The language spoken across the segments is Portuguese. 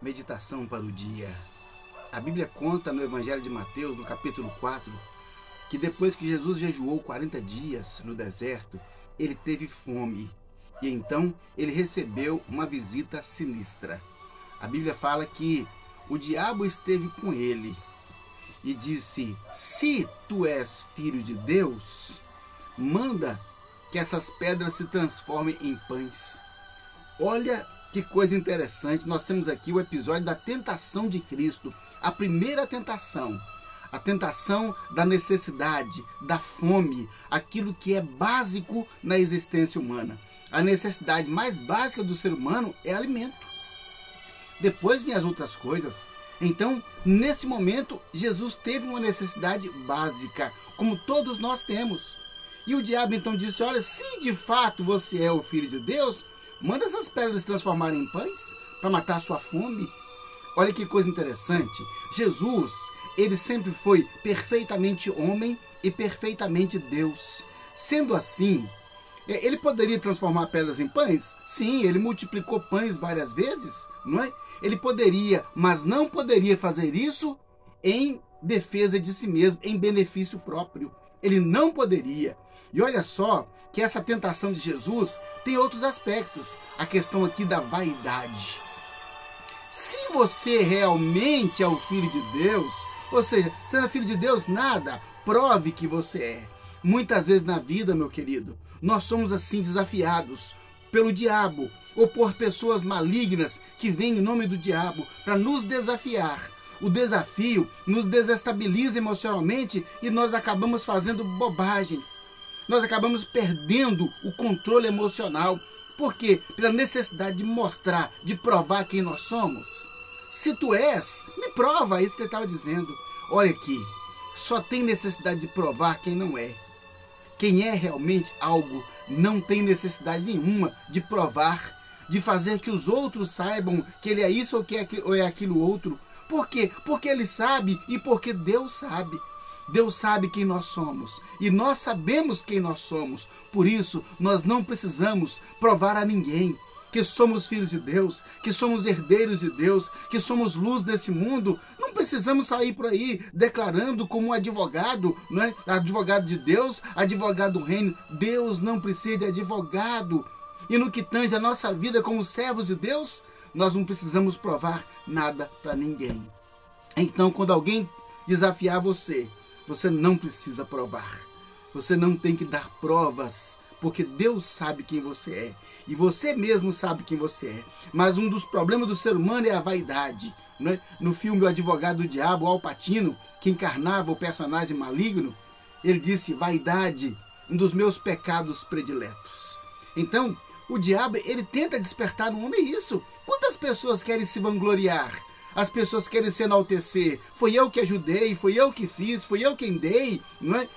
Meditação para o dia. A Bíblia conta no Evangelho de Mateus, no capítulo 4, que depois que Jesus jejuou 40 dias no deserto, ele teve fome. E então ele recebeu uma visita sinistra. A Bíblia fala que o diabo esteve com ele e disse: se tu és filho de Deus, manda que essas pedras se transformem em pães. Olha que coisa interessante, nós temos aqui o episódio da tentação de Cristo, a primeira tentação, a tentação da necessidade, da fome, aquilo que é básico na existência humana. A necessidade mais básica do ser humano é alimento. Depois vem as outras coisas. Então, nesse momento, Jesus teve uma necessidade básica, como todos nós temos. E o diabo então disse: olha, se de fato você é o Filho de Deus, manda essas pedras se transformarem em pães para matar a sua fome. Olha que coisa interessante. Jesus, ele sempre foi perfeitamente homem e perfeitamente Deus. Sendo assim, ele poderia transformar pedras em pães? Sim, ele multiplicou pães várias vezes, não é? Ele poderia, mas não poderia fazer isso em defesa de si mesmo, em benefício próprio. Ele não poderia. E olha só que essa tentação de Jesus tem outros aspectos. A questão aqui da vaidade. Se você realmente é o Filho de Deus, ou seja, se não é Filho de Deus, nada, prove que você é. Muitas vezes na vida, meu querido, nós somos assim desafiados pelo diabo ou por pessoas malignas que vêm em nome do diabo para nos desafiar. O desafio nos desestabiliza emocionalmente e nós acabamos fazendo bobagens. Nós acabamos perdendo o controle emocional. Por quê? Pela necessidade de mostrar, de provar quem nós somos. Se tu és, me prova, é isso que ele estava dizendo. Olha aqui, só tem necessidade de provar quem não é. Quem é realmente algo não tem necessidade nenhuma de provar, de fazer que os outros saibam que ele é isso ou é aquilo outro. Por quê? Porque ele sabe e porque Deus sabe. Deus sabe quem nós somos e nós sabemos quem nós somos. Por isso, nós não precisamos provar a ninguém que somos filhos de Deus, que somos herdeiros de Deus, que somos luz desse mundo. Não precisamos sair por aí declarando como um advogado, não é? Advogado de Deus, advogado do reino. Deus não precisa de advogado. E no que tange a nossa vida como servos de Deus, nós não precisamos provar nada para ninguém. Então, quando alguém desafiar você, você não precisa provar. Você não tem que dar provas, porque Deus sabe quem você é. E você mesmo sabe quem você é. Mas um dos problemas do ser humano é a vaidade. Não é? No filme O Advogado do Diabo, Al Pacino, que encarnava o personagem maligno, ele disse: vaidade, um dos meus pecados prediletos. Então, o diabo, ele tenta despertar no homem isso. Quantas pessoas querem se vangloriar? As pessoas querem se enaltecer. Foi eu que ajudei, foi eu que fiz, foi eu quem dei, não é?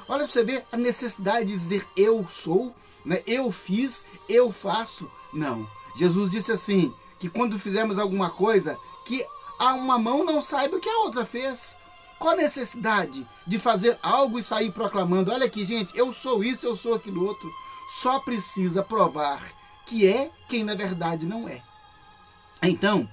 Olha para você ver a necessidade de dizer eu sou, né? Eu fiz, eu faço. Não. Jesus disse assim, que quando fizermos alguma coisa, que a uma mão não saiba o que a outra fez. Qual a necessidade de fazer algo e sair proclamando: olha aqui, gente, eu sou isso, eu sou aquilo outro. Só precisa provar que é quem na verdade não é. Então,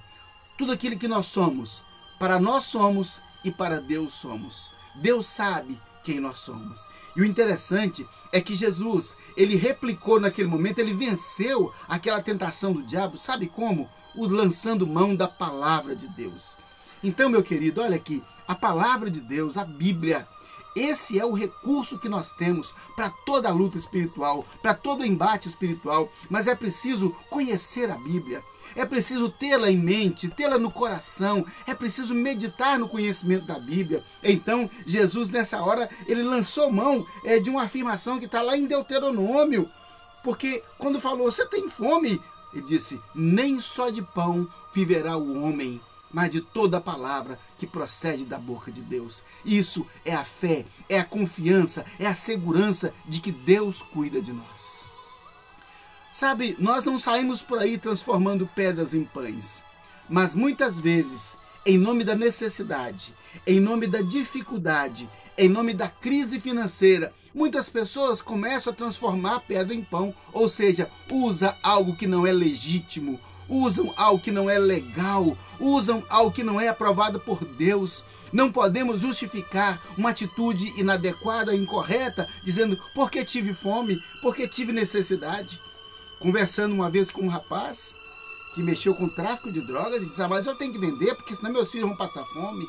tudo aquilo que nós somos, para nós somos e para Deus somos. Deus sabe quem nós somos. E o interessante é que Jesus, ele replicou naquele momento, ele venceu aquela tentação do diabo, sabe como? Lançando mão da palavra de Deus. Então, meu querido, olha aqui, a palavra de Deus, a Bíblia, esse é o recurso que nós temos para toda a luta espiritual, para todo o embate espiritual. Mas é preciso conhecer a Bíblia, é preciso tê-la em mente, tê-la no coração, é preciso meditar no conhecimento da Bíblia. Então, Jesus, nessa hora, ele lançou mão de uma afirmação que está lá em Deuteronômio, porque quando falou: você tem fome? Ele disse: nem só de pão viverá o homem, mas de toda a palavra que procede da boca de Deus. Isso é a fé, é a confiança, é a segurança de que Deus cuida de nós. Sabe, nós não saímos por aí transformando pedras em pães, mas muitas vezes, em nome da necessidade, em nome da dificuldade, em nome da crise financeira, muitas pessoas começam a transformar a pedra em pão, ou seja, usa algo que não é legítimo, usam algo que não é legal, usam algo que não é aprovado por Deus. Não podemos justificar uma atitude inadequada, incorreta, dizendo, porque tive fome, porque tive necessidade. Conversando uma vez com um rapaz que mexeu com tráfico de drogas, e disse, mas eu tenho que vender, porque senão meus filhos vão passar fome.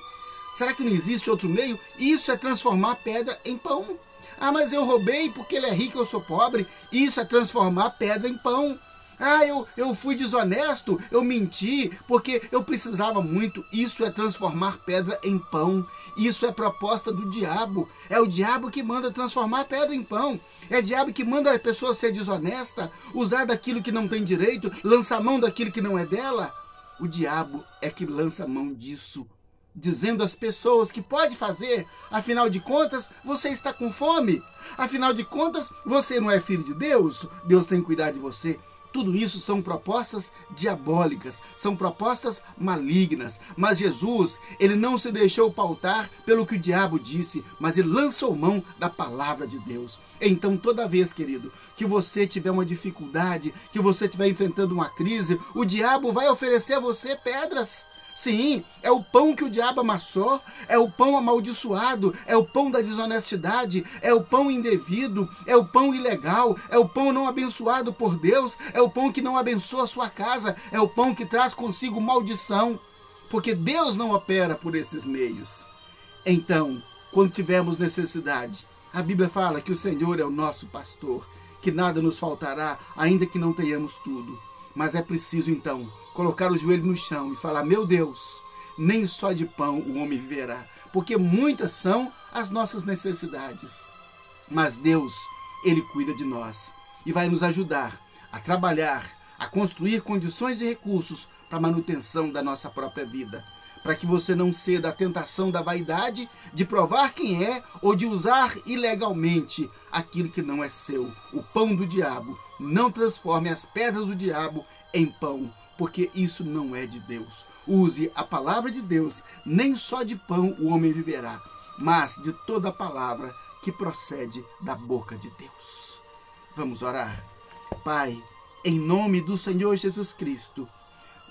Será que não existe outro meio? Isso é transformar pedra em pão. Ah, mas eu roubei porque ele é rico e eu sou pobre. Isso é transformar pedra em pão. Ah, eu fui desonesto, eu menti porque eu precisava muito. Isso é transformar pedra em pão. Isso é proposta do diabo. É o diabo que manda transformar pedra em pão. É o diabo que manda a pessoa ser desonesta, usar daquilo que não tem direito, lançar mão daquilo que não é dela. O diabo é que lança mão disso, dizendo às pessoas que pode fazer. Afinal de contas, você está com fome. Afinal de contas, você não é filho de Deus. Deus tem que cuidar de você. Tudo isso são propostas diabólicas, são propostas malignas. Mas Jesus, ele não se deixou pautar pelo que o diabo disse, mas ele lançou mão da palavra de Deus. Então, toda vez, querido, que você tiver uma dificuldade, que você estiver enfrentando uma crise, o diabo vai oferecer a você pedras. Sim, é o pão que o diabo amassou, é o pão amaldiçoado, é o pão da desonestidade, é o pão indevido, é o pão ilegal, é o pão não abençoado por Deus, é o pão que não abençoa a sua casa, é o pão que traz consigo maldição, porque Deus não opera por esses meios. Então, quando tivermos necessidade, a Bíblia fala que o Senhor é o nosso pastor, que nada nos faltará, ainda que não tenhamos tudo. Mas é preciso, então, colocar o joelho no chão e falar, meu Deus, nem só de pão o homem viverá, porque muitas são as nossas necessidades. Mas Deus, ele cuida de nós e vai nos ajudar a trabalhar, a construir condições e recursos para a manutenção da nossa própria vida, para que você não ceda à tentação da vaidade, de provar quem é ou de usar ilegalmente aquilo que não é seu. O pão do diabo. Não transforme as pedras do diabo em pão, porque isso não é de Deus. Use a palavra de Deus, nem só de pão o homem viverá, mas de toda a palavra que procede da boca de Deus. Vamos orar. Pai, em nome do Senhor Jesus Cristo,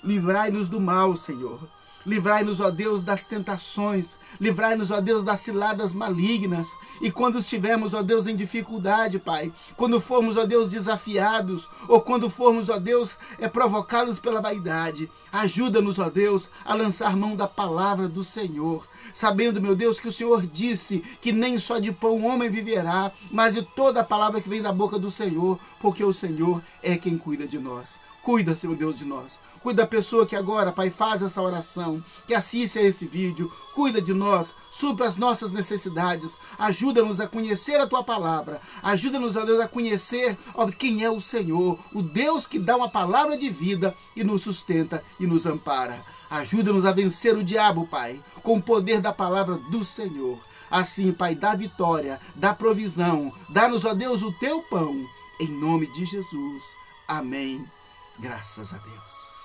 livrai-nos do mal, Senhor. Livrai-nos, ó Deus, das tentações. Livrai-nos, ó Deus, das ciladas malignas. E quando estivermos, ó Deus, em dificuldade, Pai, quando formos, ó Deus, desafiados, ou quando formos, ó Deus, provocados pela vaidade, ajuda-nos, ó Deus, a lançar mão da palavra do Senhor, sabendo, meu Deus, que o Senhor disse que nem só de pão o homem viverá, mas de toda a palavra que vem da boca do Senhor, porque o Senhor é quem cuida de nós. Cuida, Senhor Deus, de nós. Cuida da pessoa que agora, Pai, faz essa oração, que assiste a esse vídeo. Cuida de nós, supra as nossas necessidades. Ajuda-nos a conhecer a Tua palavra. Ajuda-nos, ó Deus, a conhecer quem é o Senhor, o Deus que dá uma palavra de vida e nos sustenta e nos ampara. Ajuda-nos a vencer o diabo, Pai, com o poder da palavra do Senhor. Assim, Pai, dá vitória, dá provisão. Dá-nos, ó Deus, o Teu pão. Em nome de Jesus. Amém. Graças a Deus.